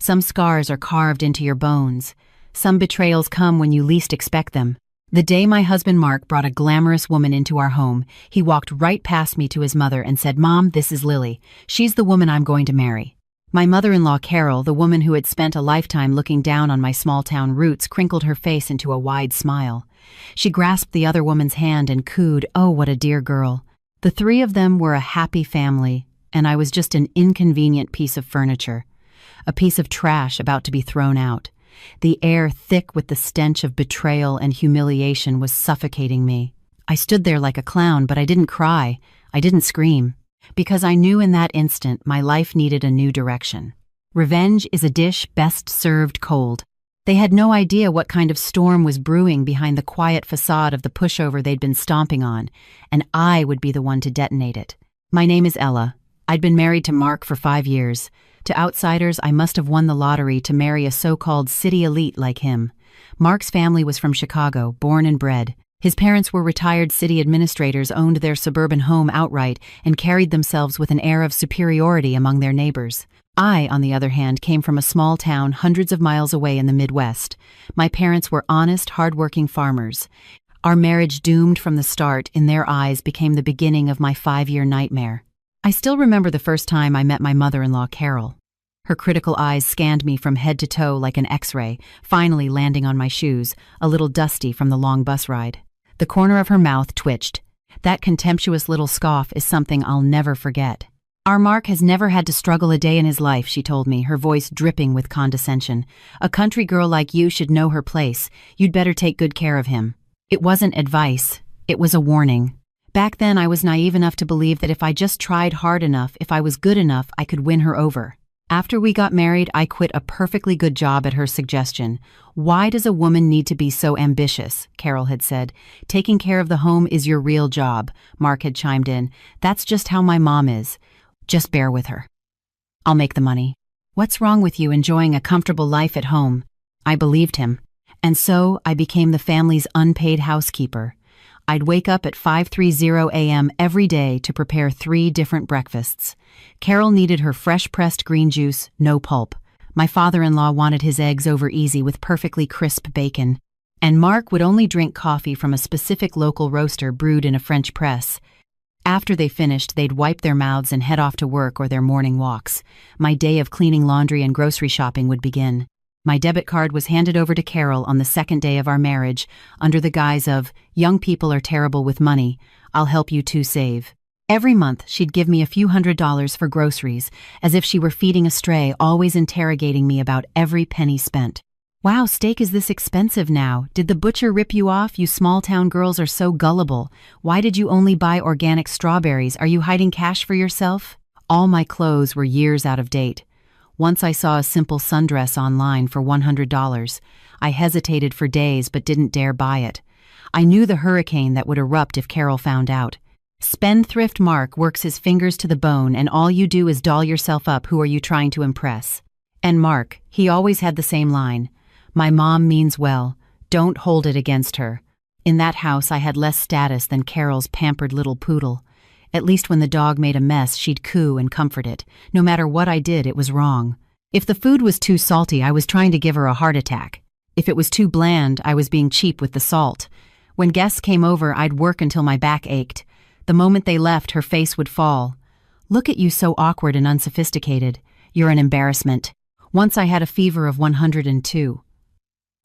Some scars are carved into your bones. Some betrayals come when you least expect them. The day my husband Mark brought a glamorous woman into our home, he walked right past me to his mother and said, "Mom, this is Lily. She's the woman I'm going to marry." My mother-in-law Carol, the woman who had spent a lifetime looking down on my small-town roots, crinkled her face into a wide smile. She grasped the other woman's hand and cooed, "Oh, what a dear girl." The three of them were a happy family, and I was just an inconvenient piece of furniture, a piece of trash about to be thrown out. The air, thick with the stench of betrayal and humiliation, was suffocating me. I stood there like a clown, but I didn't cry. I didn't scream. Because I knew in that instant my life needed a new direction. Revenge is a dish best served cold. They had no idea what kind of storm was brewing behind the quiet facade of the pushover they'd been stomping on, and I would be the one to detonate it. My name is Ella. I'd been married to Mark for 5 years. To outsiders, I must have won the lottery to marry a so-called city elite like him. Mark's family was from Chicago, born and bred. His parents were retired city administrators, owned their suburban home outright, and carried themselves with an air of superiority among their neighbors. I, on the other hand, came from a small town hundreds of miles away in the Midwest. My parents were honest, hard-working farmers. Our marriage, doomed from the start, in their eyes became the beginning of my 5-year nightmare. I still remember the first time I met my mother-in-law, Carol. Her critical eyes scanned me from head to toe like an X-ray, finally landing on my shoes, a little dusty from the long bus ride. The corner of her mouth twitched. That contemptuous little scoff is something I'll never forget. "Our Mark has never had to struggle a day in his life," she told me, her voice dripping with condescension. "A country girl like you should know her place. You'd better take good care of him." It wasn't advice. It was a warning. Back then, I was naive enough to believe that if I just tried hard enough, if I was good enough, I could win her over. After we got married, I quit a perfectly good job at her suggestion. "Why does a woman need to be so ambitious?" Carol had said. "Taking care of the home is your real job," Mark had chimed in. "That's just how my mom is. Just bear with her. I'll make the money. What's wrong with you enjoying a comfortable life at home?" I believed him. And so I became the family's unpaid housekeeper. I'd wake up at 5:30 a.m. every day to prepare 3 different breakfasts. Carol needed her fresh-pressed green juice, no pulp. My father-in-law wanted his eggs over easy with perfectly crisp bacon. And Mark would only drink coffee from a specific local roaster brewed in a French press. After they finished, they'd wipe their mouths and head off to work or their morning walks. My day of cleaning laundry and grocery shopping would begin. My debit card was handed over to Carol on the second day of our marriage, under the guise of, "Young people are terrible with money. I'll help you two save." Every month, she'd give me a few $100s for groceries, as if she were feeding a stray, always interrogating me about every penny spent. "Wow, steak is this expensive now. Did the butcher rip you off? You small-town girls are so gullible. Why did you only buy organic strawberries? Are you hiding cash for yourself?" All my clothes were years out of date. Once I saw a simple sundress online for $100. I hesitated for days but didn't dare buy it. I knew the hurricane that would erupt if Carol found out. Spendthrift Mark works his fingers to the bone, and all you do is doll yourself up. Who are you trying to impress? And Mark, he always had the same line. "My mom means well. Don't hold it against her." In that house, I had less status than Carol's pampered little poodle. At least when the dog made a mess, she'd coo and comfort it. No matter what I did, it was wrong. If the food was too salty, I was trying to give her a heart attack. If it was too bland, I was being cheap with the salt. When guests came over, I'd work until my back ached. The moment they left, her face would fall. "Look at you, so awkward and unsophisticated. You're an embarrassment." Once I had a fever of 102.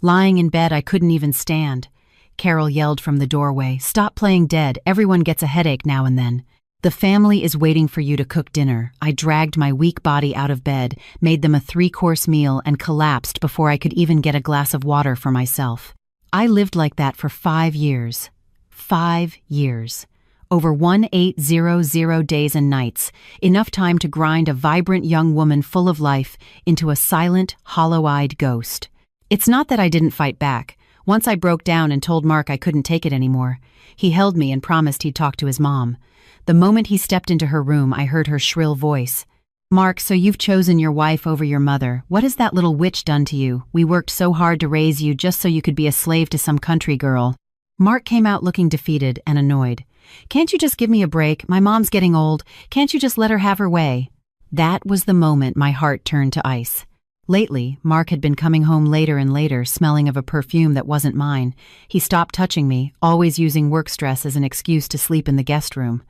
Lying in bed, I couldn't even stand. Carol yelled from the doorway, "Stop playing dead. Everyone gets a headache now and then. The family is waiting for you to cook dinner." I dragged my weak body out of bed, made them a 3-course meal, and collapsed before I could even get a glass of water for myself. I lived like that for 5 years. 5 years. Over 1800 days and nights, enough time to grind a vibrant young woman full of life into a silent, hollow-eyed ghost. It's not that I didn't fight back. Once I broke down and told Mark I couldn't take it anymore. He held me and promised he'd talk to his mom. The moment he stepped into her room, I heard her shrill voice. "Mark, so you've chosen your wife over your mother. What has that little witch done to you? We worked so hard to raise you just so you could be a slave to some country girl." Mark came out looking defeated and annoyed. "Can't you just give me a break? My mom's getting old. Can't you just let her have her way?" That was the moment my heart turned to ice. Lately, Mark had been coming home later and later, smelling of a perfume that wasn't mine. He stopped touching me, always using work stress as an excuse to sleep in the guest room.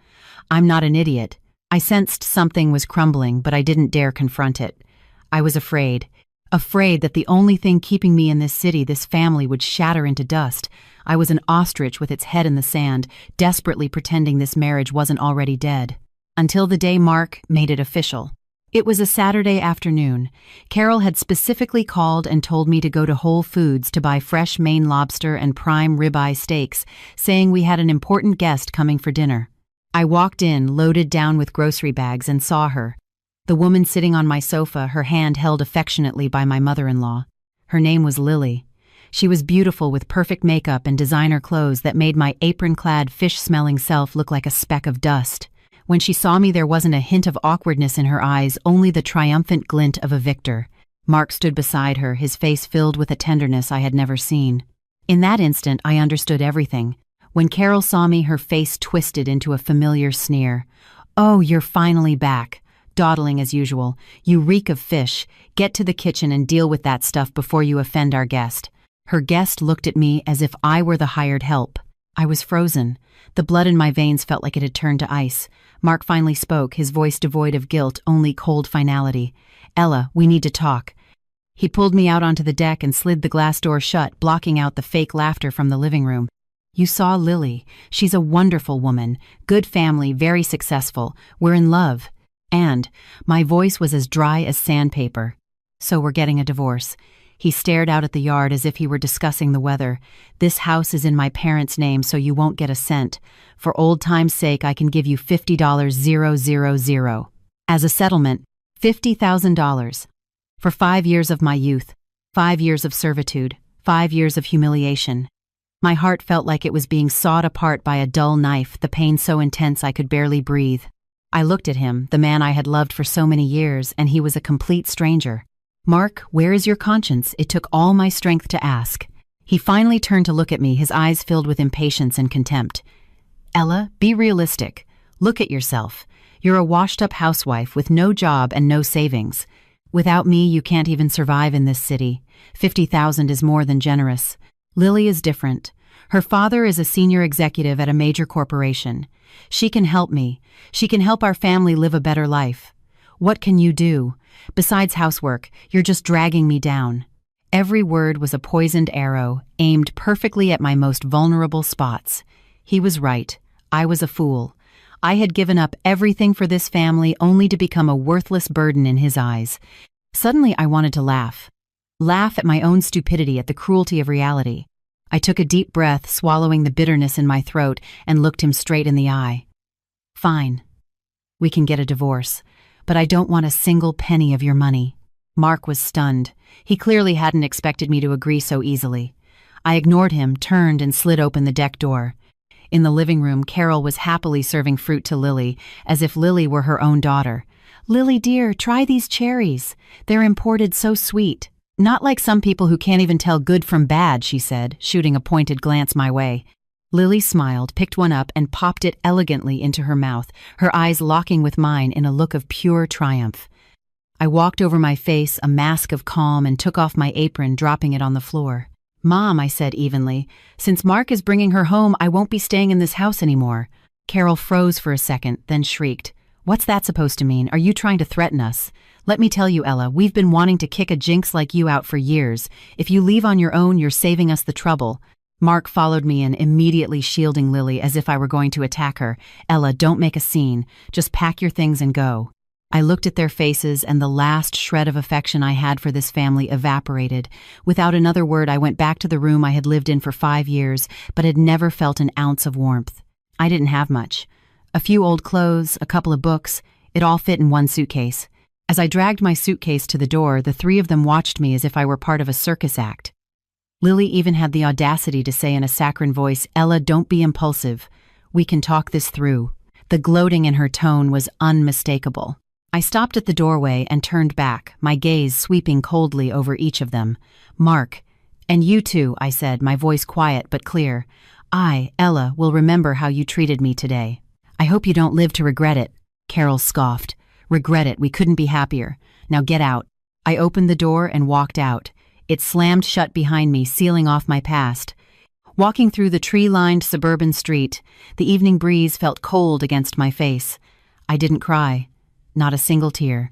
I'm not an idiot. I sensed something was crumbling, but I didn't dare confront it. I was afraid. Afraid that the only thing keeping me in this city, this family, would shatter into dust. I was an ostrich with its head in the sand, desperately pretending this marriage wasn't already dead. Until the day Mark made it official. It was a Saturday afternoon. Carol had specifically called and told me to go to Whole Foods to buy fresh Maine lobster and prime ribeye steaks, saying we had an important guest coming for dinner. I walked in, loaded down with grocery bags, and saw her. The woman sitting on my sofa, her hand held affectionately by my mother-in-law. Her name was Lily. She was beautiful with perfect makeup and designer clothes that made my apron-clad, fish-smelling self look like a speck of dust. When she saw me, there wasn't a hint of awkwardness in her eyes, only the triumphant glint of a victor. Mark stood beside her, his face filled with a tenderness I had never seen. In that instant, I understood everything. When Carol saw me, her face twisted into a familiar sneer. "Oh, you're finally back. Dawdling as usual. You reek of fish. Get to the kitchen and deal with that stuff before you offend our guest." Her guest looked at me as if I were the hired help. I was frozen. The blood in my veins felt like it had turned to ice. Mark finally spoke, his voice devoid of guilt, only cold finality. "Ella, we need to talk." He pulled me out onto the deck and slid the glass door shut, blocking out the fake laughter from the living room. "You saw Lily. She's a wonderful woman. Good family, very successful. We're in love." And my voice was as dry as sandpaper. "So we're getting a divorce." He stared out at the yard as if he were discussing the weather. "This house is in my parents' name, so you won't get a cent. For old time's sake, I can give you $50,000. As a settlement, $50,000. For 5 years of my youth, 5 years of servitude, 5 years of humiliation." My heart felt like it was being sawed apart by a dull knife, the pain so intense I could barely breathe. I looked at him, the man I had loved for so many years, and he was a complete stranger. "Mark, where is your conscience?" It took all my strength to ask. He finally turned to look at me, his eyes filled with impatience and contempt. "Ella, be realistic. Look at yourself. You're a washed-up housewife with no job and no savings. Without me, you can't even survive in this city. 50,000 is more than generous. Lily is different. Her father is a senior executive at a major corporation. She can help me. She can help our family live a better life. What can you do? Besides housework, you're just dragging me down." Every word was a poisoned arrow, aimed perfectly at my most vulnerable spots. He was right. I was a fool. I had given up everything for this family only to become a worthless burden in his eyes. Suddenly, I wanted to laugh. Laugh at my own stupidity, at the cruelty of reality. I took a deep breath, swallowing the bitterness in my throat, and looked him straight in the eye. "Fine. We can get a divorce. But I don't want a single penny of your money." Mark was stunned. He clearly hadn't expected me to agree so easily. I ignored him, turned, and slid open the deck door. In the living room, Carol was happily serving fruit to Lily, as if Lily were her own daughter. "Lily, dear, try these cherries. They're imported, so sweet. Not like some people who can't even tell good from bad," she said, shooting a pointed glance my way. Lily smiled, picked one up, and popped it elegantly into her mouth, her eyes locking with mine in a look of pure triumph. I walked over my face, a mask of calm, and took off my apron, dropping it on the floor. "Mom," I said evenly, "since Mark is bringing her home, I won't be staying in this house anymore." Carol froze for a second, then shrieked. "What's that supposed to mean? Are you trying to threaten us? Let me tell you, Ella, we've been wanting to kick a jinx like you out for years. If you leave on your own, you're saving us the trouble." Mark followed me in, immediately shielding Lily as if I were going to attack her. "Ella, don't make a scene. Just pack your things and go." I looked at their faces, and the last shred of affection I had for this family evaporated. Without another word, I went back to the room I had lived in for 5 years, but had never felt an ounce of warmth. I didn't have much. A few old clothes, a couple of books. It all fit in one suitcase. As I dragged my suitcase to the door, the three of them watched me as if I were part of a circus act. Lily even had the audacity to say in a saccharine voice, "Ella, don't be impulsive. We can talk this through." The gloating in her tone was unmistakable. I stopped at the doorway and turned back, my gaze sweeping coldly over each of them. "Mark, and you too," I said, my voice quiet but clear. "I, Ella, will remember how you treated me today." "I hope you don't live to regret it," Carol scoffed. "Regret it, we couldn't be happier. Now get out." I opened the door and walked out. It slammed shut behind me, sealing off my past. Walking through the tree-lined suburban street, the evening breeze felt cold against my face. I didn't cry. Not a single tear.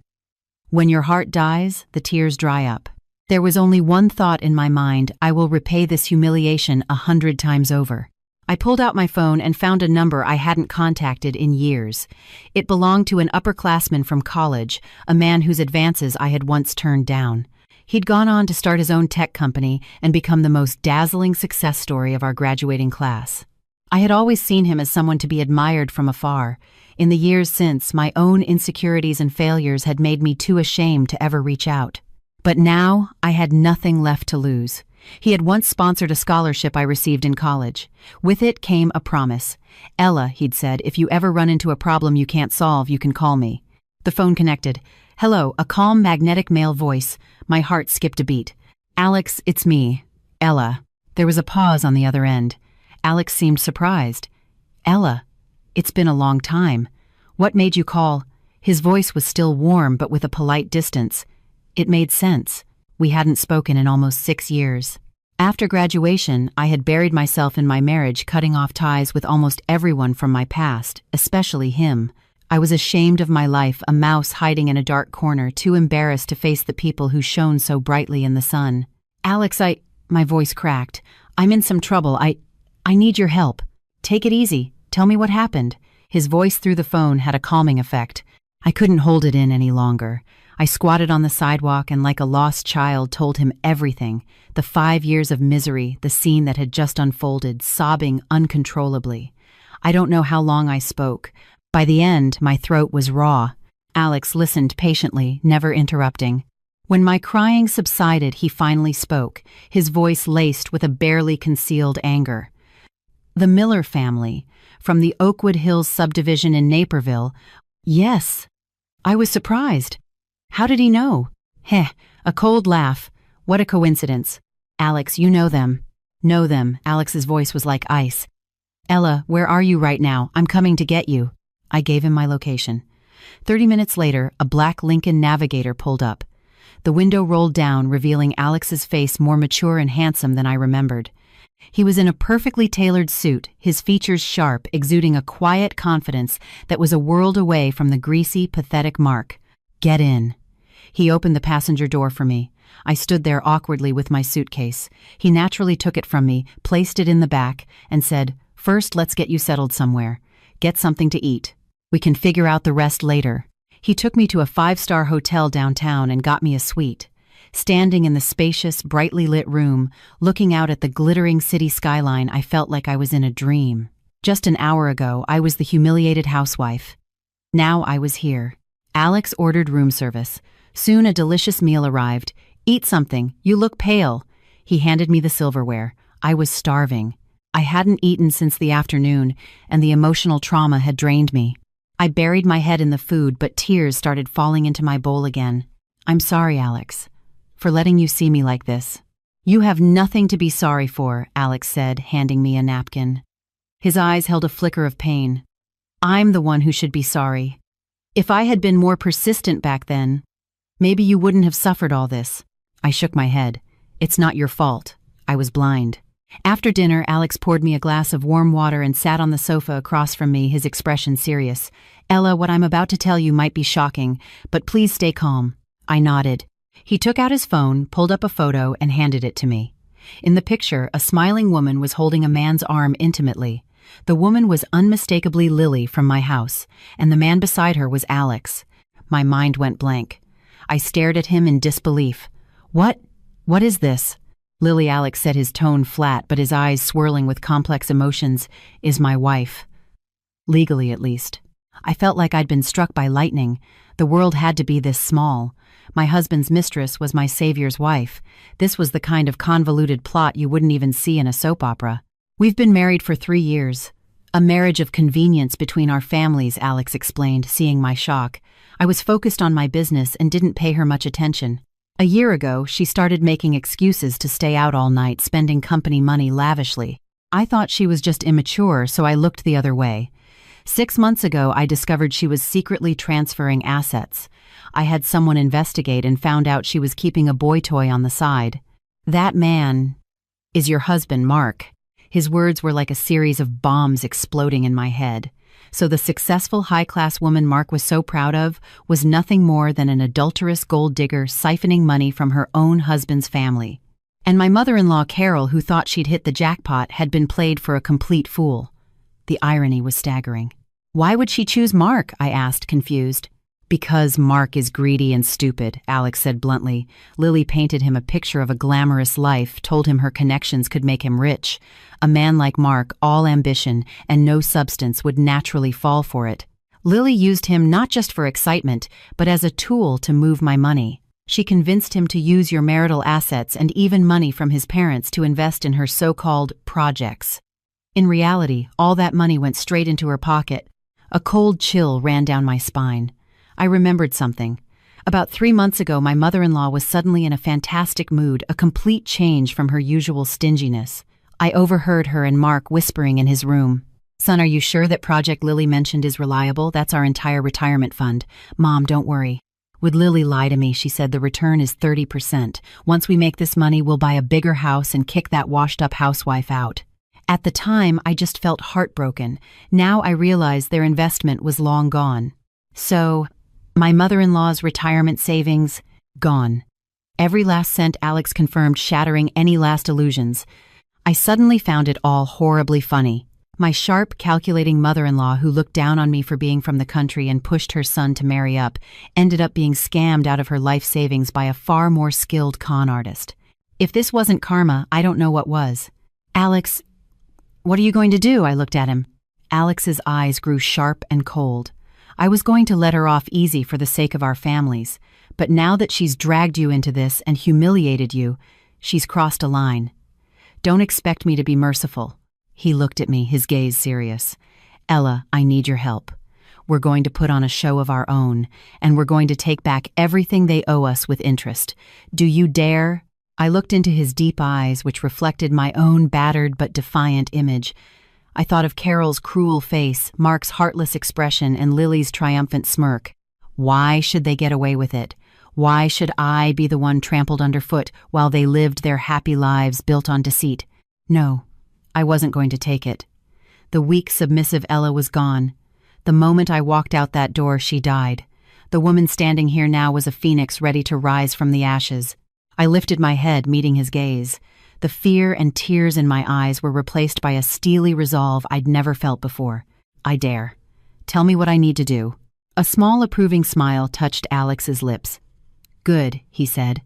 When your heart dies, the tears dry up. There was only one thought in my mind: I will repay this humiliation 100 times over. I pulled out my phone and found a number I hadn't contacted in years. It belonged to an upperclassman from college, a man whose advances I had once turned down. He'd gone on to start his own tech company and become the most dazzling success story of our graduating class. I had always seen him as someone to be admired from afar. In the years since, my own insecurities and failures had made me too ashamed to ever reach out. But now, I had nothing left to lose. He had once sponsored a scholarship I received in college. With it came a promise. "Ella," he'd said, "if you ever run into a problem you can't solve, you can call me." The phone connected. "Hello," a calm, magnetic male voice. My heart skipped a beat. "Alex, it's me. Ella." There was a pause on the other end. Alex seemed surprised. "Ella, it's been a long time. What made you call?" His voice was still warm, but with a polite distance. It made sense. We hadn't spoken in almost 6 years. After graduation, I had buried myself in my marriage, cutting off ties with almost everyone from my past, especially him. I was ashamed of my life, a mouse hiding in a dark corner, too embarrassed to face the people who shone so brightly in the sun. "Alex, my voice cracked. "I'm in some trouble. I need your help. Take it easy. Tell me what happened." His voice through the phone had a calming effect. I couldn't hold it in any longer. I squatted on the sidewalk and, like a lost child, told him everything. The 5 years of misery, the scene that had just unfolded, sobbing uncontrollably. I don't know how long I spoke. By the end, my throat was raw. Alex listened patiently, never interrupting. When my crying subsided, he finally spoke, his voice laced with a barely concealed anger. "The Miller family, from the Oakwood Hills subdivision in Naperville." "Yes." I was surprised. "How did he know?" "Heh, a cold laugh. What a coincidence." "Alex, you know them." "Know them." Alex's voice was like ice. "Ella, where are you right now? I'm coming to get you." I gave him my location. 30 minutes later, a black Lincoln Navigator pulled up. The window rolled down, revealing Alex's face more mature and handsome than I remembered. He was in a perfectly tailored suit, his features sharp, exuding a quiet confidence that was a world away from the greasy, pathetic Mark. "Get in." He opened the passenger door for me. I stood there awkwardly with my suitcase. He naturally took it from me, placed it in the back, and said, "First, let's get you settled somewhere. Get something to eat. We can figure out the rest later." He took me to a 5-star hotel downtown and got me a suite. Standing in the spacious, brightly lit room, looking out at the glittering city skyline, I felt like I was in a dream. Just an hour ago, I was the humiliated housewife. Now I was here. Alex ordered room service. Soon a delicious meal arrived. "Eat something. You look pale." He handed me the silverware. I was starving. I hadn't eaten since the afternoon, and the emotional trauma had drained me. I buried my head in the food, but tears started falling into my bowl again. "I'm sorry, Alex, for letting you see me like this." "You have nothing to be sorry for," Alex said, handing me a napkin. His eyes held a flicker of pain. "I'm the one who should be sorry. If I had been more persistent back then, maybe you wouldn't have suffered all this." I shook my head. "It's not your fault. I was blind." After dinner, Alex poured me a glass of warm water and sat on the sofa across from me, his expression serious. "Ella, what I'm about to tell you might be shocking, but please stay calm." I nodded. He took out his phone, pulled up a photo, and handed it to me. In the picture, a smiling woman was holding a man's arm intimately. The woman was unmistakably Lily from my house, and the man beside her was Alex. My mind went blank. I stared at him in disbelief. What is this?" "Lily," Alex said, his tone flat, but his eyes swirling with complex emotions, "is my wife. Legally, at least." I felt like I'd been struck by lightning. The world had to be this small. My husband's mistress was my savior's wife. This was the kind of convoluted plot you wouldn't even see in a soap opera. "We've been married for 3 years. A marriage of convenience between our families," Alex explained, seeing my shock. I was focused on my business and didn't pay her much attention. A year ago, she started making excuses to stay out all night, spending company money lavishly. I thought she was just immature, so I looked the other way. 6 months ago, I discovered she was secretly transferring assets. I had someone investigate and found out she was keeping a boy toy on the side. That man is your husband, Mark. His words were like a series of bombs exploding in my head. So the successful high-class woman Mark was so proud of was nothing more than an adulterous gold digger siphoning money from her own husband's family. And my mother-in-law, Carol, who thought she'd hit the jackpot, had been played for a complete fool. The irony was staggering. Why would she choose Mark? I asked, confused. Because Mark is greedy and stupid, Alex said bluntly. Lily painted him a picture of a glamorous life, told him her connections could make him rich. A man like Mark, all ambition and no substance, would naturally fall for it. Lily used him not just for excitement, but as a tool to move my money. She convinced him to use your marital assets and even money from his parents to invest in her so-called projects. In reality, all that money went straight into her pocket. A cold chill ran down my spine. I remembered something. About 3 months ago, my mother-in-law was suddenly in a fantastic mood, a complete change from her usual stinginess. I overheard her and Mark whispering in his room. "Son, are you sure that project Lily mentioned is reliable? That's our entire retirement fund. Mom, don't worry." "Would Lily lie to me?" She said. "The return is 30%. Once we make this money, we'll buy a bigger house and kick that washed-up housewife out." At the time, I just felt heartbroken. Now I realized their investment was long gone. So, my mother-in-law's retirement savings, gone. Every last cent, Alex confirmed, shattering any last illusions. I suddenly found it all horribly funny. My sharp, calculating mother-in-law, who looked down on me for being from the country and pushed her son to marry up, ended up being scammed out of her life savings by a far more skilled con artist. If this wasn't karma, I don't know what was. "Alex, what are you going to do?" I looked at him. Alex's eyes grew sharp and cold. "I was going to let her off easy for the sake of our families, but now that she's dragged you into this and humiliated you, she's crossed a line. Don't expect me to be merciful." He looked at me, his gaze serious. "Ella, I need your help. We're going to put on a show of our own, and we're going to take back everything they owe us with interest. Do you dare?" I looked into his deep eyes, which reflected my own battered but defiant image. I thought of Carol's cruel face, Mark's heartless expression, and Lily's triumphant smirk. Why should they get away with it? Why should I be the one trampled underfoot while they lived their happy lives built on deceit? No, I wasn't going to take it. The weak, submissive Ella was gone. The moment I walked out that door, she died. The woman standing here now was a phoenix ready to rise from the ashes. I lifted my head, meeting his gaze. The fear and tears in my eyes were replaced by a steely resolve I'd never felt before. "I dare. Tell me what I need to do." A small approving smile touched Alex's lips. "Good," he said.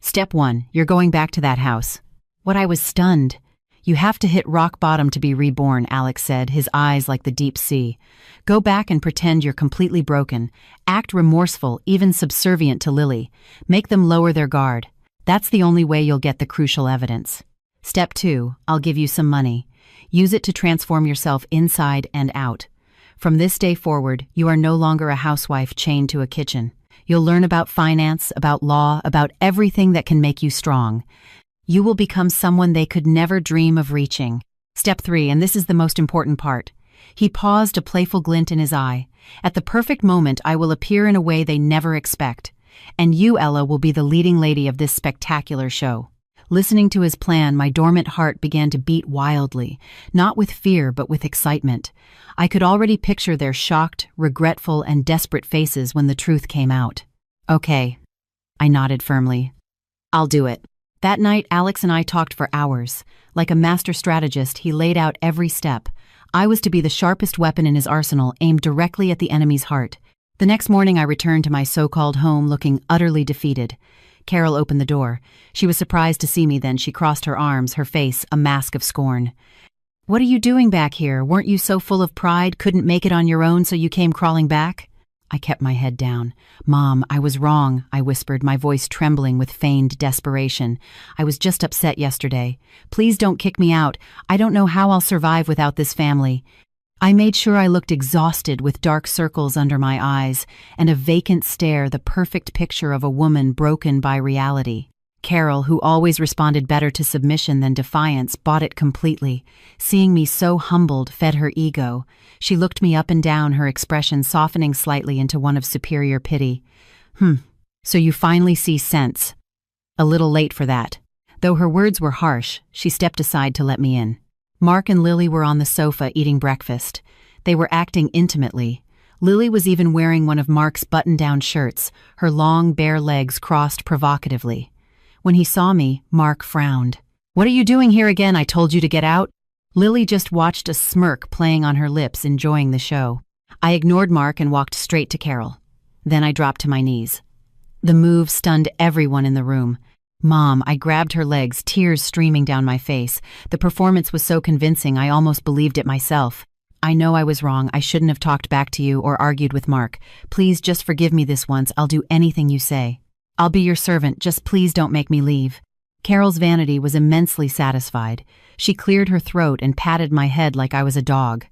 "Step 1, you're going back to that house." What I was stunned. "You have to hit rock bottom to be reborn," Alex said, his eyes like the deep sea. "Go back and pretend you're completely broken. Act remorseful, even subservient to Lily. Make them lower their guard. That's the only way you'll get the crucial evidence. Step 2, I'll give you some money. Use it to transform yourself inside and out. From this day forward, you are no longer a housewife chained to a kitchen. You'll learn about finance, about law, about everything that can make you strong. You will become someone they could never dream of reaching. Step 3, and this is the most important part." He paused, a playful glint in his eye. "At the perfect moment, I will appear in a way they never expect. And you, Ella, will be the leading lady of this spectacular show." Listening to his plan, my dormant heart began to beat wildly, not with fear but with excitement. I could already picture their shocked, regretful, and desperate faces when the truth came out. "Okay," I nodded firmly. "I'll do it." That night, Alex and I talked for hours. Like a master strategist, he laid out every step. I was to be the sharpest weapon in his arsenal, aimed directly at the enemy's heart. The next morning, I returned to my so-called home looking utterly defeated. Carol opened the door. She was surprised to see me then. She crossed her arms, her face a mask of scorn. "What are you doing back here? Weren't you so full of pride, couldn't make it on your own, so you came crawling back?" I kept my head down. "Mom, I was wrong," I whispered, my voice trembling with feigned desperation. "I was just upset yesterday. Please don't kick me out. I don't know how I'll survive without this family." I made sure I looked exhausted with dark circles under my eyes and a vacant stare, the perfect picture of a woman broken by reality. Carol, who always responded better to submission than defiance, bought it completely. Seeing me so humbled fed her ego. She looked me up and down, her expression softening slightly into one of superior pity. So you finally see sense. A little late for that. Though her words were harsh, she stepped aside to let me in. Mark and Lily were on the sofa eating breakfast. They were acting intimately. Lily was even wearing one of Mark's button-down shirts, her long, bare legs crossed provocatively. When he saw me, Mark frowned. "What are you doing here again? I told you to get out." Lily just watched, a smirk playing on her lips, enjoying the show. I ignored Mark and walked straight to Carol. Then I dropped to my knees. The move stunned everyone in the room. "Mom," I grabbed her legs, tears streaming down my face. The performance was so convincing I almost believed it myself. "I know I was wrong. I shouldn't have talked back to you or argued with Mark. Please just forgive me this once. I'll do anything you say. I'll be your servant. Just please don't make me leave." Carol's vanity was immensely satisfied. She cleared her throat and patted my head like I was a dog.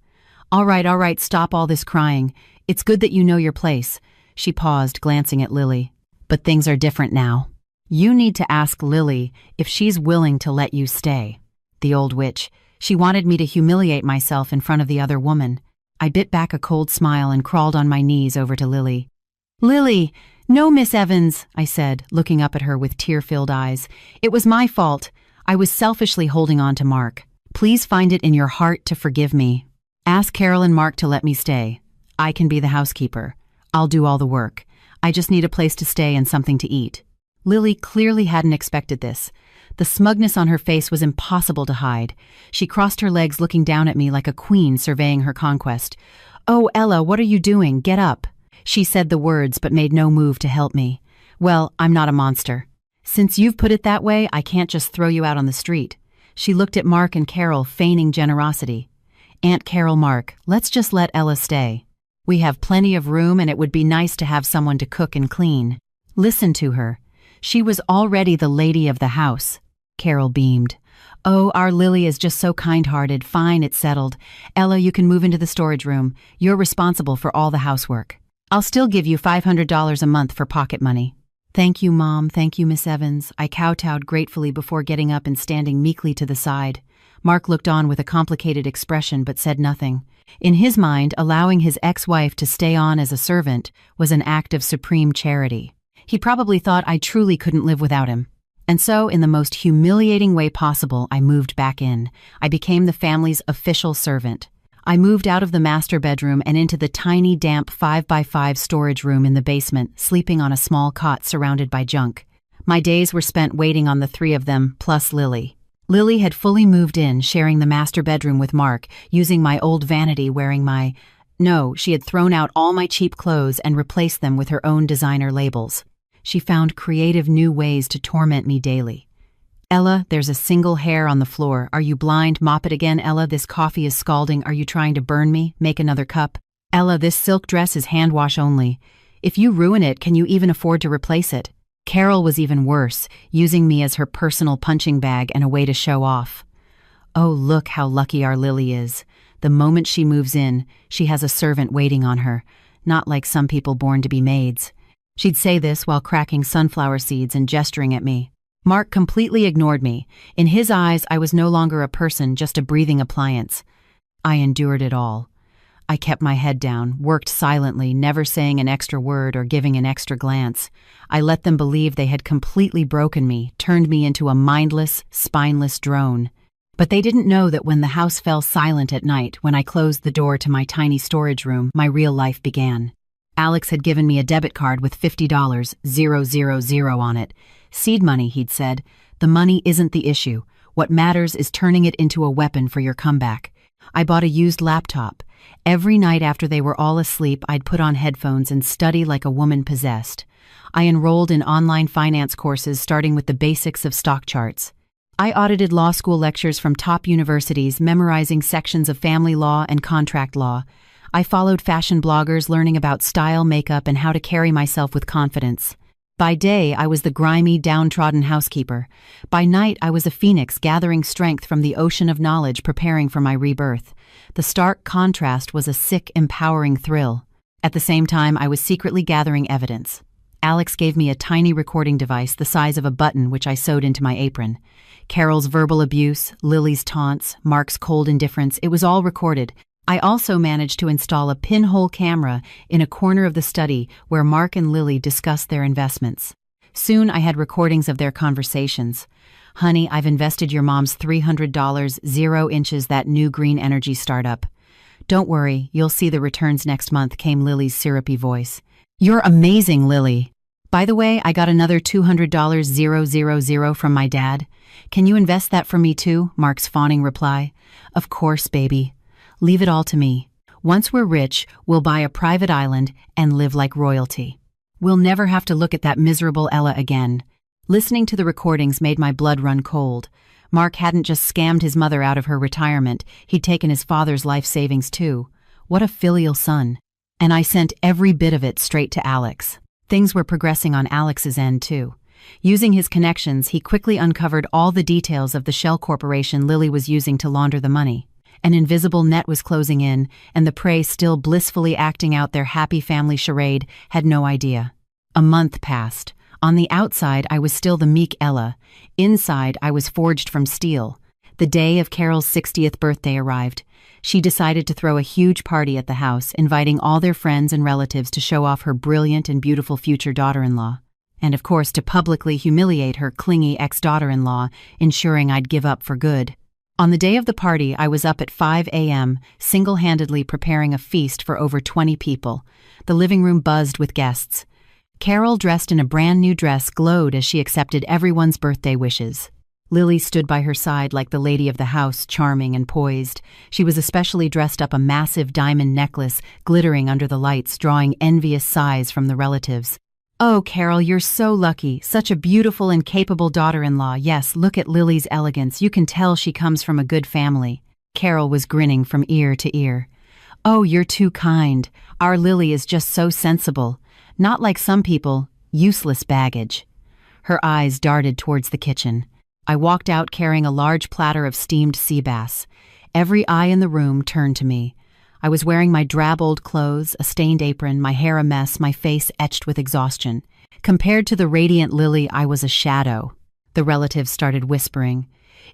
All right, stop all this crying. It's good that you know your place." She paused, glancing at Lily. "But things are different now. You need to ask Lily if she's willing to let you stay." The old witch. She wanted me to humiliate myself in front of the other woman. I bit back a cold smile and crawled on my knees over to Lily. "Lily, no, Miss Evans," I said, looking up at her with tear-filled eyes. "It was my fault. I was selfishly holding on to Mark. Please find it in your heart to forgive me. Ask Carol and Mark to let me stay. I can be the housekeeper. I'll do all the work. I just need a place to stay and something to eat." Lily clearly hadn't expected this. The smugness on her face was impossible to hide. She crossed her legs, looking down at me like a queen surveying her conquest. "Oh, Ella, what are you doing? Get up." She said the words but made no move to help me. "Well, I'm not a monster. Since you've put it that way, I can't just throw you out on the street." She looked at Mark and Carol, feigning generosity. "Aunt Carol, Mark, let's just let Ella stay. We have plenty of room and it would be nice to have someone to cook and clean." Listen to her. She was already the lady of the house. Carol beamed. "Oh, our Lily is just so kind-hearted. Fine, it's settled. Ella, you can move into the storage room. You're responsible for all the housework. I'll still give you $500 a month for pocket money." "Thank you, Mom. Thank you, Miss Evans." I kowtowed gratefully before getting up and standing meekly to the side. Mark looked on with a complicated expression but said nothing. In his mind, allowing his ex-wife to stay on as a servant was an act of supreme charity. He probably thought I truly couldn't live without him. And so, in the most humiliating way possible, I moved back in. I became the family's official servant. I moved out of the master bedroom and into the tiny, damp 5x5 storage room in the basement, sleeping on a small cot surrounded by junk. My days were spent waiting on the three of them, plus Lily. Lily had fully moved in, sharing the master bedroom with Mark, using my old vanity, wearing my... No, she had thrown out all my cheap clothes and replaced them with her own designer labels. She found creative new ways to torment me daily. "Ella, there's a single hair on the floor. Are you blind? Mop it again, Ella. This coffee is scalding. Are you trying to burn me? Make another cup. Ella, this silk dress is hand wash only. If you ruin it, can you even afford to replace it?" Carol was even worse, using me as her personal punching bag and a way to show off. "Oh, look how lucky our Lily is. The moment she moves in, she has a servant waiting on her, not like some people born to be maids." She'd say this while cracking sunflower seeds and gesturing at me. Mark completely ignored me. In his eyes, I was no longer a person, just a breathing appliance. I endured it all. I kept my head down, worked silently, never saying an extra word or giving an extra glance. I let them believe they had completely broken me, turned me into a mindless, spineless drone. But they didn't know that when the house fell silent at night, when I closed the door to my tiny storage room, my real life began. Alex had given me a debit card with $50,000 on it. "Seed money," he'd said. "The money isn't the issue. What matters is turning it into a weapon for your comeback." I bought a used laptop. Every night after they were all asleep, I'd put on headphones and study like a woman possessed. I enrolled in online finance courses starting with the basics of stock charts. I audited law school lectures from top universities, memorizing sections of family law and contract law. I followed fashion bloggers, learning about style, makeup, and how to carry myself with confidence. By day, I was the grimy, downtrodden housekeeper. By night, I was a phoenix, gathering strength from the ocean of knowledge, preparing for my rebirth. The stark contrast was a sick, empowering thrill. At the same time, I was secretly gathering evidence. Alex gave me a tiny recording device the size of a button which I sewed into my apron. Carol's verbal abuse, Lily's taunts, Mark's cold indifference, it was all recorded. I also managed to install a pinhole camera in a corner of the study where Mark and Lily discussed their investments. Soon I had recordings of their conversations. "Honey, I've invested your mom's $300, 0 inches that new green energy startup. Don't worry, you'll see the returns next month," came Lily's syrupy voice. "You're amazing, Lily. By the way, I got another $200 000 from my dad. Can you invest that for me too?" Mark's fawning reply. "Of course, baby. Leave it all to me. Once we're rich, we'll buy a private island and live like royalty. We'll never have to look at that miserable Ella again." Listening to the recordings made my blood run cold. Mark hadn't just scammed his mother out of her retirement, he'd taken his father's life savings too. What a filial son. And I sent every bit of it straight to Alex. Things were progressing on Alex's end too. Using his connections, he quickly uncovered all the details of the shell corporation Lily was using to launder the money. An invisible net was closing in, and the prey, still blissfully acting out their happy family charade, had no idea. A month passed. On the outside, I was still the meek Ella. Inside, I was forged from steel. The day of Carol's 60th birthday arrived. She decided to throw a huge party at the house, inviting all their friends and relatives to show off her brilliant and beautiful future daughter-in-law. And of course, to publicly humiliate her clingy ex-daughter-in-law, ensuring I'd give up for good. On the day of the party, I was up at 5 a.m., single-handedly preparing a feast for over 20 people. The living room buzzed with guests. Carol, dressed in a brand-new dress, glowed as she accepted everyone's birthday wishes. Lily stood by her side like the lady of the house, charming and poised. She was especially dressed up, a massive diamond necklace glittering under the lights, drawing envious sighs from the relatives. "Oh, Carol, you're so lucky. Such a beautiful and capable daughter-in-law. Yes, look at Lily's elegance. You can tell she comes from a good family." Carol was grinning from ear to ear. "Oh, you're too kind. Our Lily is just so sensible. Not like some people, useless baggage." Her eyes darted towards the kitchen. I walked out carrying a large platter of steamed sea bass. Every eye in the room turned to me. I was wearing my drab old clothes, a stained apron, my hair a mess, my face etched with exhaustion. Compared to the radiant Lily, I was a shadow. The relatives started whispering.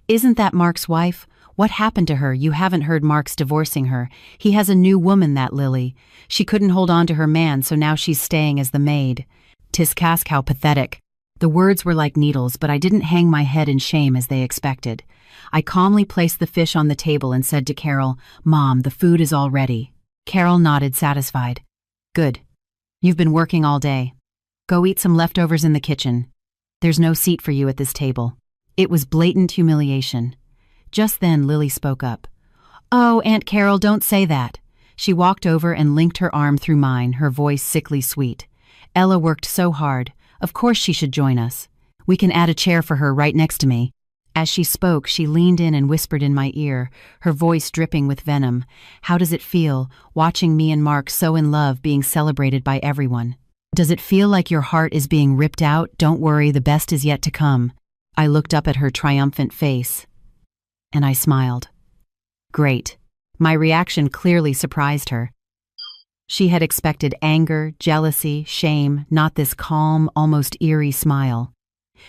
"Isn't that Mark's wife? What happened to her? You haven't heard Mark's divorcing her. He has a new woman, that Lily. She couldn't hold on to her man, so now she's staying as the maid. 'Tis cask how pathetic." The words were like needles, but I didn't hang my head in shame as they expected. I calmly placed the fish on the table and said to Carol, "Mom, the food is all ready." Carol nodded, satisfied. "Good. You've been working all day. Go eat some leftovers in the kitchen. There's no seat for you at this table." It was blatant humiliation. Just then, Lily spoke up. "Oh, Aunt Carol, don't say that." She walked over and linked her arm through mine, her voice sickly sweet. "Ella worked so hard. Of course she should join us. We can add a chair for her right next to me." As she spoke, she leaned in and whispered in my ear, her voice dripping with venom. "How does it feel, watching me and Mark so in love, being celebrated by everyone? Does it feel like your heart is being ripped out? Don't worry, the best is yet to come." I looked up at her triumphant face, and I smiled. Great. My reaction clearly surprised her. She had expected anger, jealousy, shame, not this calm, almost eerie smile.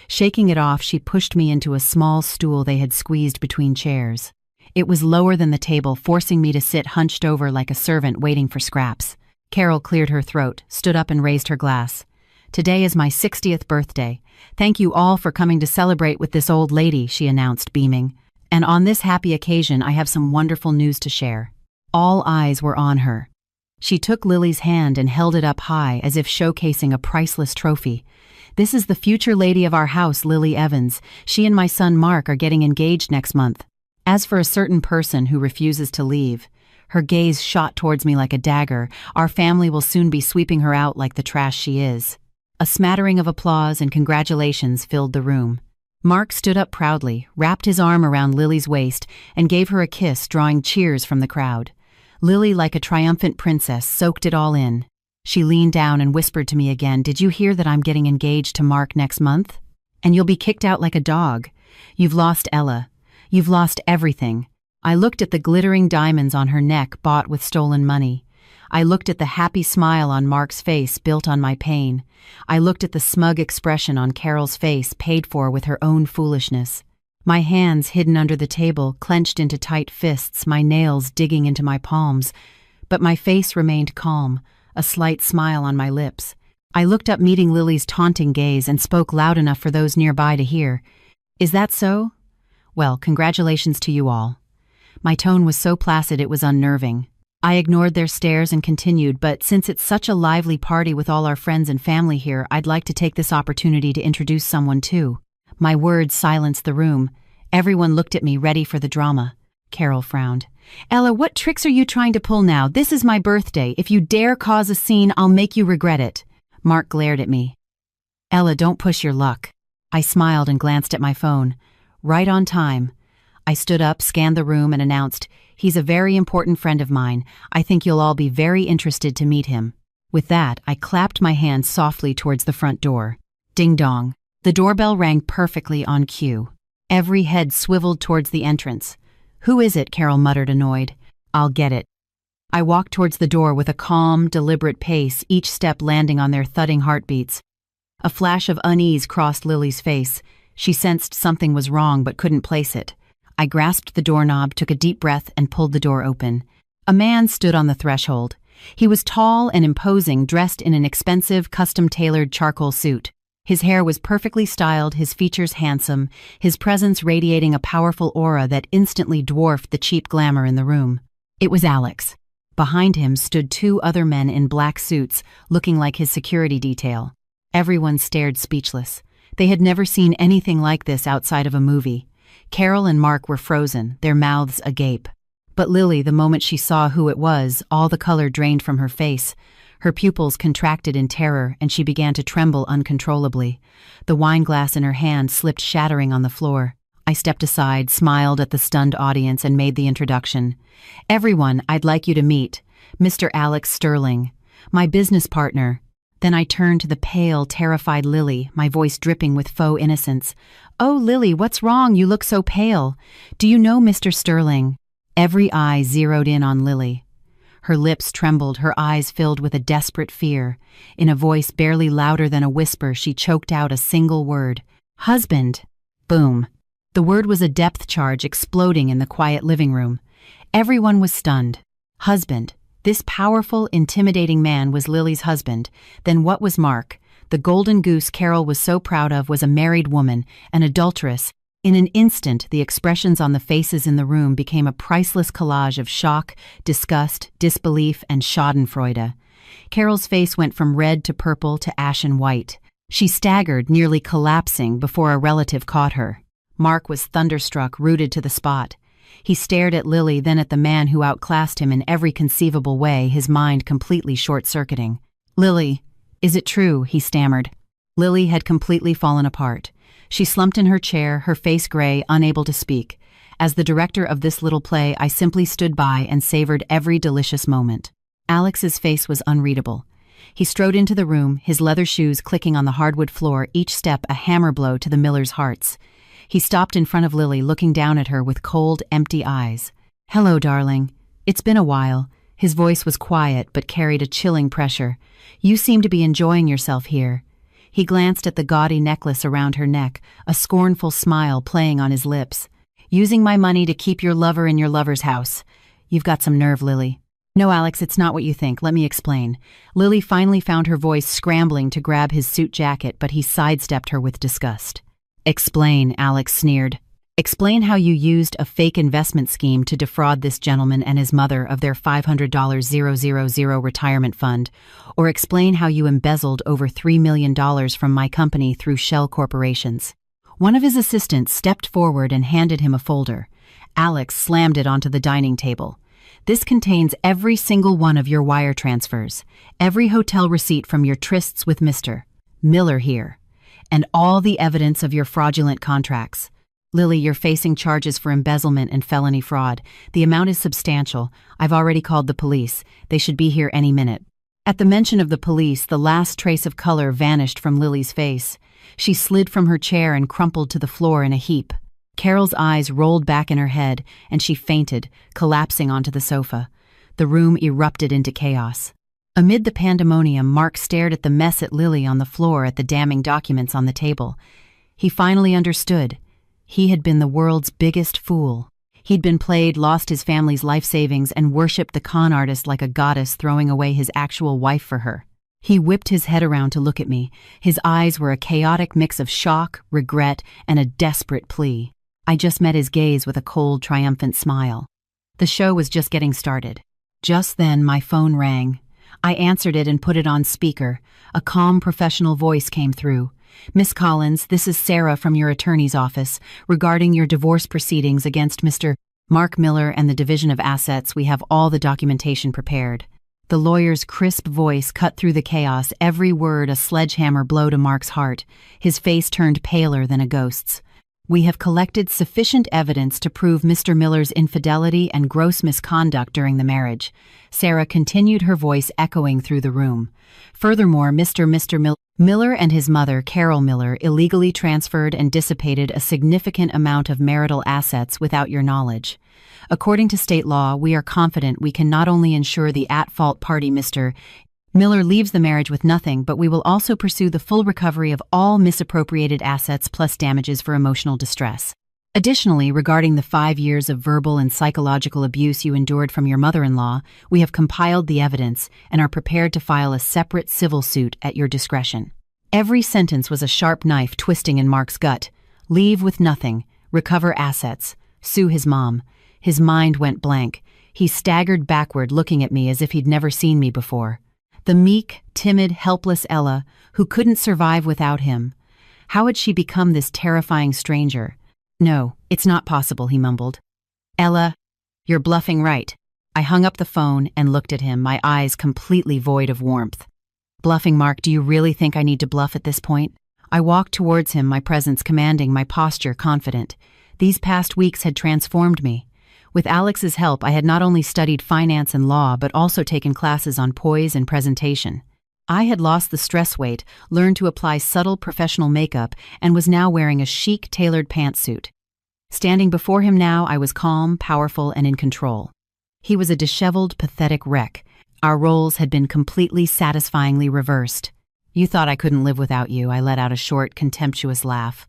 Shaking it off, she pushed me into a small stool they had squeezed between chairs. It was lower than the table, forcing me to sit hunched over like a servant waiting for scraps. Carol cleared her throat, stood up and raised her glass. "Today is my 60th birthday. Thank you all for coming to celebrate with this old lady," she announced, beaming. "And on this happy occasion, I have some wonderful news to share." All eyes were on her. She took Lily's hand and held it up high as if showcasing a priceless trophy. "This is the future lady of our house, Lily Evans. She and my son Mark are getting engaged next month. As for a certain person who refuses to leave," her gaze shot towards me like a dagger, "our family will soon be sweeping her out like the trash she is." A smattering of applause and congratulations filled the room. Mark stood up proudly, wrapped his arm around Lily's waist, and gave her a kiss, drawing cheers from the crowd. Lily, like a triumphant princess, soaked it all in. She leaned down and whispered to me again, "Did you hear that I'm getting engaged to Mark next month? And you'll be kicked out like a dog. You've lost Ella. You've lost everything." I looked at the glittering diamonds on her neck bought with stolen money. I looked at the happy smile on Mark's face built on my pain. I looked at the smug expression on Carol's face paid for with her own foolishness. My hands hidden under the table, clenched into tight fists, my nails digging into my palms. But my face remained calm, a slight smile on my lips. I looked up, meeting Lily's taunting gaze, and spoke loud enough for those nearby to hear. "Is that so? Well, congratulations to you all." My tone was so placid it was unnerving. I ignored their stares and continued, "But since it's such a lively party with all our friends and family here, I'd like to take this opportunity to introduce someone too." My words silenced the room. Everyone looked at me, ready for the drama. Carol frowned. "Ella, what tricks are you trying to pull now? This is my birthday. If you dare cause a scene, I'll make you regret it." Mark glared at me. "Ella, don't push your luck." I smiled and glanced at my phone. Right on time. I stood up, scanned the room, and announced, "He's a very important friend of mine. I think you'll all be very interested to meet him." With that, I clapped my hand softly towards the front door. Ding dong. The doorbell rang perfectly on cue. Every head swiveled towards the entrance. "Who is it?" Carol muttered, annoyed. "I'll get it." I walked towards the door with a calm, deliberate pace, each step landing on their thudding heartbeats. A flash of unease crossed Lily's face. She sensed something was wrong but couldn't place it. I grasped the doorknob, took a deep breath, and pulled the door open. A man stood on the threshold. He was tall and imposing, dressed in an expensive, custom-tailored charcoal suit. His hair was perfectly styled, his features handsome, his presence radiating a powerful aura that instantly dwarfed the cheap glamour in the room. It was Alex. Behind him stood two other men in black suits, looking like his security detail. Everyone stared speechless. They had never seen anything like this outside of a movie. Carol and Mark were frozen, their mouths agape. But Lily, the moment she saw who it was, all the color drained from her face. Her pupils contracted in terror, and she began to tremble uncontrollably. The wine glass in her hand slipped shattering on the floor. I stepped aside, smiled at the stunned audience, and made the introduction. "Everyone, I'd like you to meet Mr. Alex Sterling, my business partner." Then I turned to the pale, terrified Lily, my voice dripping with faux innocence. "Oh, Lily, what's wrong? You look so pale. Do you know Mr. Sterling?" Every eye zeroed in on Lily. Her lips trembled, her eyes filled with a desperate fear. In a voice barely louder than a whisper, she choked out a single word. "Husband." Boom. The word was a depth charge exploding in the quiet living room. Everyone was stunned. Husband. This powerful, intimidating man was Lily's husband. Then what was Mark? The golden goose Carol was so proud of was a married woman, an adulteress. In an instant, the expressions on the faces in the room became a priceless collage of shock, disgust, disbelief, and schadenfreude. Carol's face went from red to purple to ashen white. She staggered, nearly collapsing, before a relative caught her. Mark was thunderstruck, rooted to the spot. He stared at Lily, then at the man who outclassed him in every conceivable way, his mind completely short-circuiting. "Lily, is it true?" he stammered. Lily had completely fallen apart. She slumped in her chair, her face gray, unable to speak. As the director of this little play, I simply stood by and savored every delicious moment. Alex's face was unreadable. He strode into the room, his leather shoes clicking on the hardwood floor, each step a hammer blow to the Millers' hearts. He stopped in front of Lily, looking down at her with cold, empty eyes. "Hello, darling. It's been a while." His voice was quiet but carried a chilling pressure. "You seem to be enjoying yourself here." He glanced at the gaudy necklace around her neck, a scornful smile playing on his lips. "Using my money to keep your lover in your lover's house. You've got some nerve, Lily." "No, Alex, it's not what you think. Let me explain." Lily finally found her voice scrambling to grab his suit jacket, but he sidestepped her with disgust. "Explain," Alex sneered. "Explain how you used a fake investment scheme to defraud this gentleman and his mother of their $500,000 retirement fund, or explain how you embezzled over $3 million from my company through shell corporations." One of his assistants stepped forward and handed him a folder. Alex slammed it onto the dining table. "This contains every single one of your wire transfers, every hotel receipt from your trysts with Mr. Miller here, and all the evidence of your fraudulent contracts. Lily, you're facing charges for embezzlement and felony fraud. The amount is substantial. I've already called the police. They should be here any minute." At the mention of the police, the last trace of color vanished from Lily's face. She slid from her chair and crumpled to the floor in a heap. Carol's eyes rolled back in her head, and she fainted, collapsing onto the sofa. the room erupted into chaos. Amid the pandemonium, Mark stared at the mess at Lily on the floor, at the damning documents on the table. He finally understood. He had been the world's biggest fool. He'd been played, lost his family's life savings, and worshipped the con artist like a goddess, throwing away his actual wife for her. He whipped his head around to look at me. His eyes were a chaotic mix of shock, regret, and a desperate plea. I just met his gaze with a cold, triumphant smile. The show was just getting started. Just then, my phone rang. I answered it and put it on speaker. A calm, professional voice came through. "Miss Collins, this is Sarah from your attorney's office. Regarding your divorce proceedings against Mr. Mark Miller and the Division of Assets, we have all the documentation prepared." The lawyer's crisp voice cut through the chaos, every word a sledgehammer blow to Mark's heart. His face turned paler than a ghost's. "We have collected sufficient evidence to prove Mr. Miller's infidelity and gross misconduct during the marriage." Sarah continued, her voice echoing through the room. "Furthermore, Mr. Miller and his mother, Carol Miller, illegally transferred and dissipated a significant amount of marital assets without your knowledge. According to state law, we are confident we can not only ensure the at-fault party, Mr. Miller, leaves the marriage with nothing, but we will also pursue the full recovery of all misappropriated assets plus damages for emotional distress. Additionally, regarding the 5 years of verbal and psychological abuse you endured from your mother-in-law, we have compiled the evidence and are prepared to file a separate civil suit at your discretion." Every sentence was a sharp knife twisting in Mark's gut. Leave with nothing, recover assets, sue his mom. His mind went blank. He staggered backward, looking at me as if he'd never seen me before. The meek, timid, helpless Ella, who couldn't survive without him. How had she become this terrifying stranger? "No, it's not possible," he mumbled. "Ella, you're bluffing, right?" I hung up the phone and looked at him, my eyes completely void of warmth. "Bluffing, Mark? Do you really think I need to bluff at this point?" I walked towards him, my presence commanding, my posture confident. These past weeks had transformed me. With Alex's help, I had not only studied finance and law, but also taken classes on poise and presentation. I had lost the stress weight, learned to apply subtle professional makeup, and was now wearing a chic, tailored pantsuit. Standing before him now, I was calm, powerful, and in control. He was a disheveled, pathetic wreck. Our roles had been completely, satisfyingly reversed. "You thought I couldn't live without you," I let out a short, contemptuous laugh.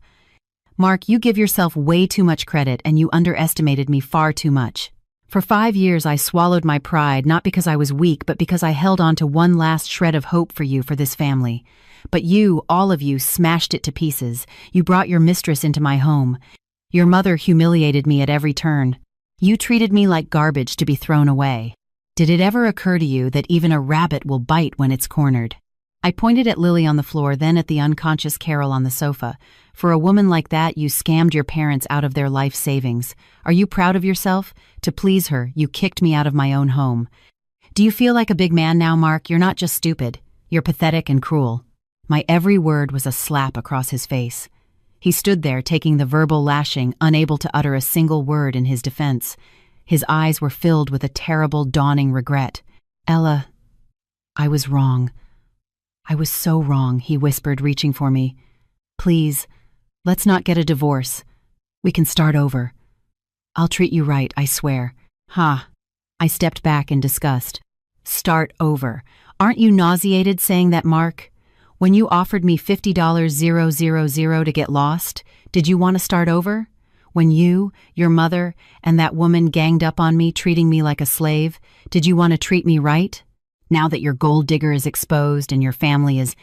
"Mark, you give yourself way too much credit, and you underestimated me far too much. For 5 years I swallowed my pride, not because I was weak, but because I held on to one last shred of hope for you, for this family. But you, all of you, smashed it to pieces. You brought your mistress into my home. Your mother humiliated me at every turn. You treated me like garbage to be thrown away. Did it ever occur to you that even a rabbit will bite when it's cornered?" I pointed at Lily on the floor, then at the unconscious Carol on the sofa. "For a woman like that, you scammed your parents out of their life savings. Are you proud of yourself? To please her, you kicked me out of my own home. Do you feel like a big man now, Mark? You're not just stupid. You're pathetic and cruel." My every word was a slap across his face. He stood there, taking the verbal lashing, unable to utter a single word in his defense. His eyes were filled with a terrible, dawning regret. "Ella, I was wrong. I was so wrong," he whispered, reaching for me. "Please, let's not get a divorce. We can start over. I'll treat you right, I swear." "Ha." I stepped back in disgust. "Start over. Aren't you nauseated saying that, Mark? When you offered me $50,000 to get lost, did you want to start over? When you, your mother, and that woman ganged up on me, treating me like a slave, did you want to treat me right? Now that your gold digger is exposed and your family is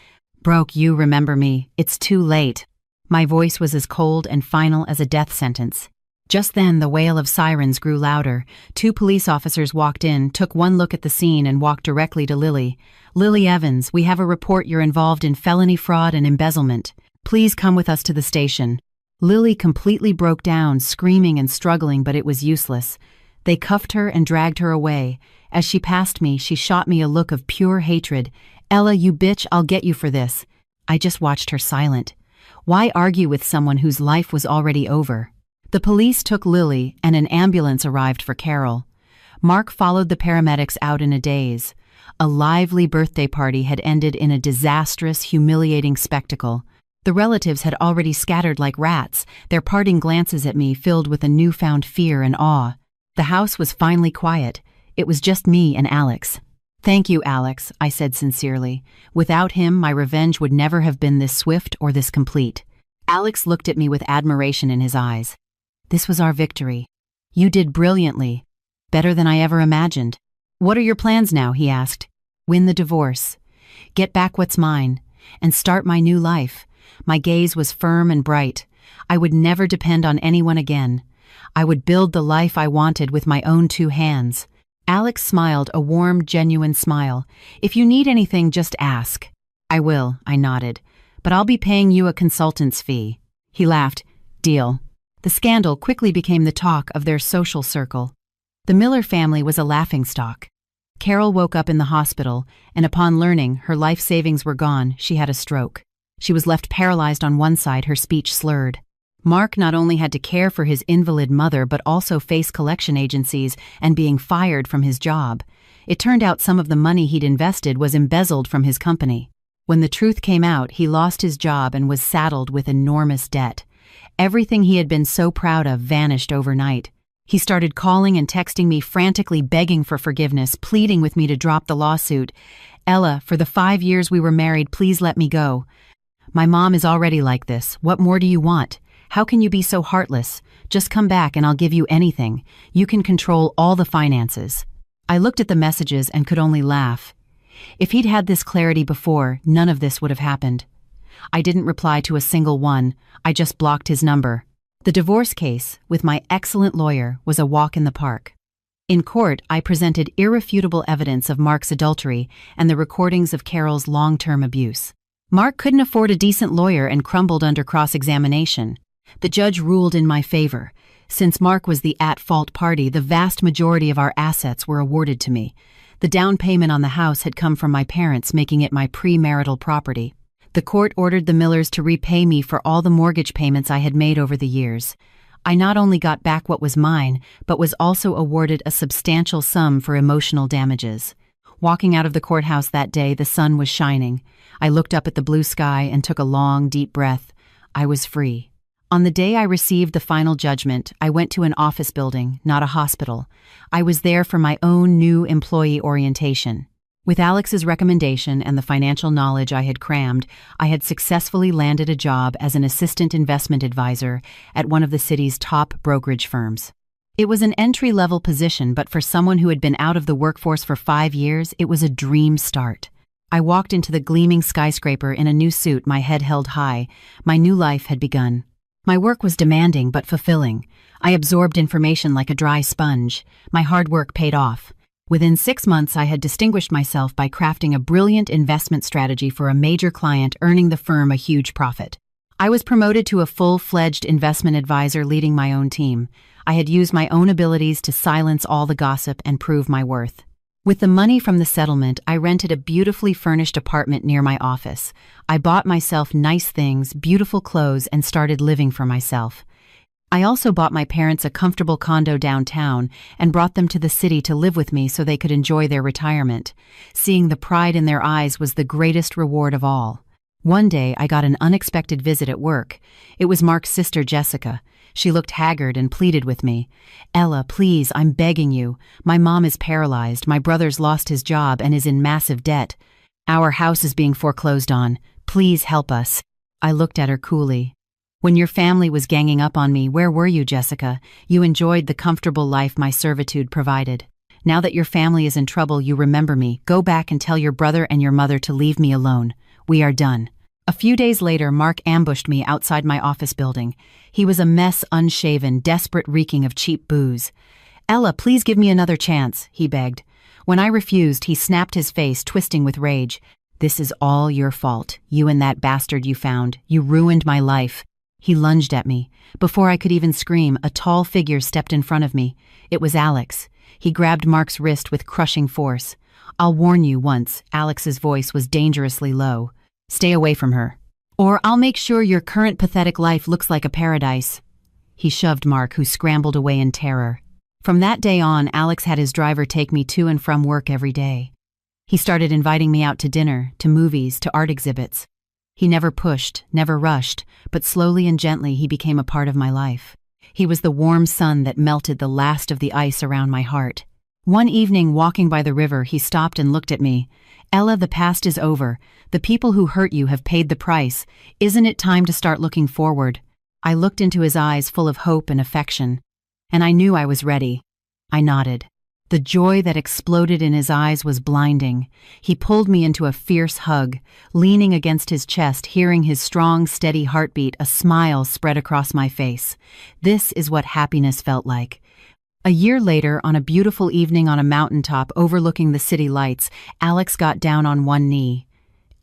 broke, you remember me. It's too late." My voice was as cold and final as a death sentence. Just then, the wail of sirens grew louder. 2 police officers walked in, took one look at the scene, and walked directly to Lily. "Lily Evans, we have a report you're involved in felony fraud and embezzlement. Please come with us to the station." Lily completely broke down, screaming and struggling, but it was useless. They cuffed her and dragged her away. As she passed me, she shot me a look of pure hatred. "Ella, you bitch, I'll get you for this." I just watched her silent. Why argue with someone whose life was already over? The police took Lily, and an ambulance arrived for Carol. Mark followed the paramedics out in a daze. A lively birthday party had ended in a disastrous, humiliating spectacle. The relatives had already scattered like rats, their parting glances at me filled with a newfound fear and awe. The house was finally quiet. It was just me and Alex. "Thank you, Alex," I said sincerely. "Without him, my revenge would never have been this swift or this complete." Alex looked at me with admiration in his eyes. "This was our victory. You did brilliantly. Better than I ever imagined." "What are your plans now?" he asked. "Win the divorce, get back what's mine, and start my new life." My gaze was firm and bright. I would never depend on anyone again. I would build the life I wanted with my own 2 hands. Alex smiled, a warm, genuine smile. "If you need anything, just ask." "I will," I nodded. "But I'll be paying you a consultant's fee." He laughed. "Deal." The scandal quickly became the talk of their social circle. The Miller family was a laughingstock. Carol woke up in the hospital, and upon learning her life savings were gone, she had a stroke. She was left paralyzed on one side, her speech slurred. Mark not only had to care for his invalid mother but also face collection agencies and being fired from his job. It turned out some of the money he'd invested was embezzled from his company. When the truth came out, he lost his job and was saddled with enormous debt. Everything he had been so proud of vanished overnight. He started calling and texting me, frantically begging for forgiveness, pleading with me to drop the lawsuit. "Ella, for the 5 years we were married, please let me go. My mom is already like this. What more do you want? How can you be so heartless? Just come back and I'll give you anything. You can control all the finances." I looked at the messages and could only laugh. If he'd had this clarity before, none of this would have happened. I didn't reply to a single one. I just blocked his number. The divorce case, with my excellent lawyer, was a walk in the park. In court, I presented irrefutable evidence of Mark's adultery and the recordings of Carol's long-term abuse. Mark couldn't afford a decent lawyer and crumbled under cross-examination. The judge ruled in my favor. Since Mark was the at-fault party, the vast majority of our assets were awarded to me. The down payment on the house had come from my parents, making it my premarital property. The court ordered the Millers to repay me for all the mortgage payments I had made over the years. I not only got back what was mine, but was also awarded a substantial sum for emotional damages. Walking out of the courthouse that day, the sun was shining. I looked up at the blue sky and took a long, deep breath. I was free. On the day I received the final judgment, I went to an office building, not a hospital. I was there for my own new employee orientation. With Alex's recommendation and the financial knowledge I had crammed, I had successfully landed a job as an assistant investment advisor at one of the city's top brokerage firms. It was an entry-level position, but for someone who had been out of the workforce for 5 years, it was a dream start. I walked into the gleaming skyscraper in a new suit, my head held high. My new life had begun. My work was demanding but fulfilling. I absorbed information like a dry sponge. My hard work paid off. Within 6 months, I had distinguished myself by crafting a brilliant investment strategy for a major client, earning the firm a huge profit. I was promoted to a full-fledged investment advisor, leading my own team. I had used my own abilities to silence all the gossip and prove my worth. With the money from the settlement, I rented a beautifully furnished apartment near my office. I bought myself nice things, beautiful clothes, and started living for myself. I also bought my parents a comfortable condo downtown and brought them to the city to live with me so they could enjoy their retirement. Seeing the pride in their eyes was the greatest reward of all. One day, I got an unexpected visit at work. It was Mark's sister, Jessica. She looked haggard and pleaded with me. "Ella, please, I'm begging you. My mom is paralyzed, my brother's lost his job and is in massive debt. Our house is being foreclosed on. Please help us." I looked at her coolly. "When your family was ganging up on me, where were you, Jessica? You enjoyed the comfortable life my servitude provided. Now that your family is in trouble, you remember me. Go back and tell your brother and your mother to leave me alone. We are done." A few days later, Mark ambushed me outside my office building. He was a mess, unshaven, desperate, reeking of cheap booze. "Ella, please give me another chance," he begged. When I refused, he snapped his face, twisting with rage. "This is all your fault. You and that bastard you found. You ruined my life." He lunged at me. Before I could even scream, a tall figure stepped in front of me. It was Alex. He grabbed Mark's wrist with crushing force. "I'll warn you once," Alex's voice was dangerously low. "Stay away from her, or I'll make sure your current pathetic life looks like a paradise." He shoved Mark, who scrambled away in terror. From that day on, Alex had his driver take me to and from work every day. He started inviting me out to dinner, to movies, to art exhibits. He never pushed, never rushed, but slowly and gently he became a part of my life. He was the warm sun that melted the last of the ice around my heart. One evening, walking by the river, he stopped and looked at me. Ella, the past is over. The people who hurt you have paid the price. Isn't it time to start looking forward? I looked into his eyes full of hope and affection, and I knew I was ready. I nodded. The joy that exploded in his eyes was blinding. He pulled me into a fierce hug. Leaning against his chest, hearing his strong, steady heartbeat, a smile spread across my face. This is what happiness felt like. A year later, on a beautiful evening on a mountaintop overlooking the city lights, Alex got down on one knee.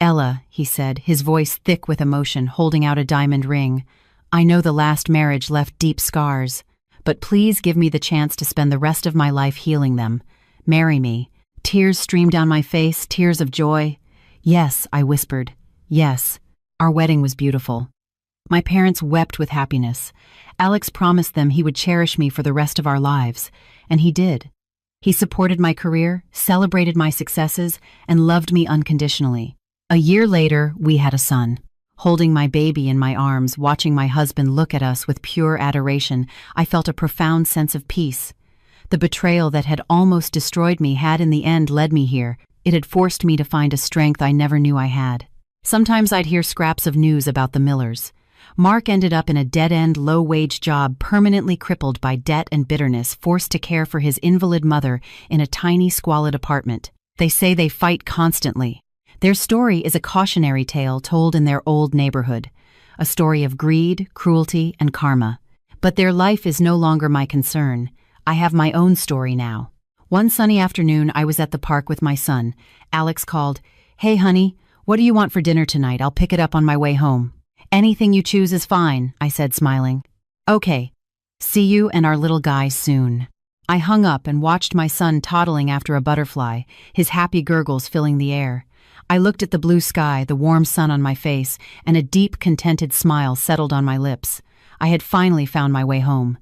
"Ella," he said, his voice thick with emotion, holding out a diamond ring. "I know the last marriage left deep scars, but please give me the chance to spend the rest of my life healing them. Marry me." Tears streamed down my face, tears of joy. "Yes," I whispered. "Yes." Our wedding was beautiful. My parents wept with happiness. Alex promised them he would cherish me for the rest of our lives, and he did. He supported my career, celebrated my successes, and loved me unconditionally. A year later, we had a son. Holding my baby in my arms, watching my husband look at us with pure adoration, I felt a profound sense of peace. The betrayal that had almost destroyed me had in the end led me here. It had forced me to find a strength I never knew I had. Sometimes I'd hear scraps of news about the Millers. Mark ended up in a dead-end, low-wage job, permanently crippled by debt and bitterness, forced to care for his invalid mother in a tiny, squalid apartment. They say they fight constantly. Their story is a cautionary tale told in their old neighborhood, a story of greed, cruelty, and karma. But their life is no longer my concern. I have my own story now. One sunny afternoon, I was at the park with my son. Alex called, "Hey, honey, what do you want for dinner tonight? I'll pick it up on my way home." "Anything you choose is fine," I said, smiling. "Okay. See you and our little guy soon." I hung up and watched my son toddling after a butterfly, his happy gurgles filling the air. I looked at the blue sky, the warm sun on my face, and a deep, contented smile settled on my lips. I had finally found my way home.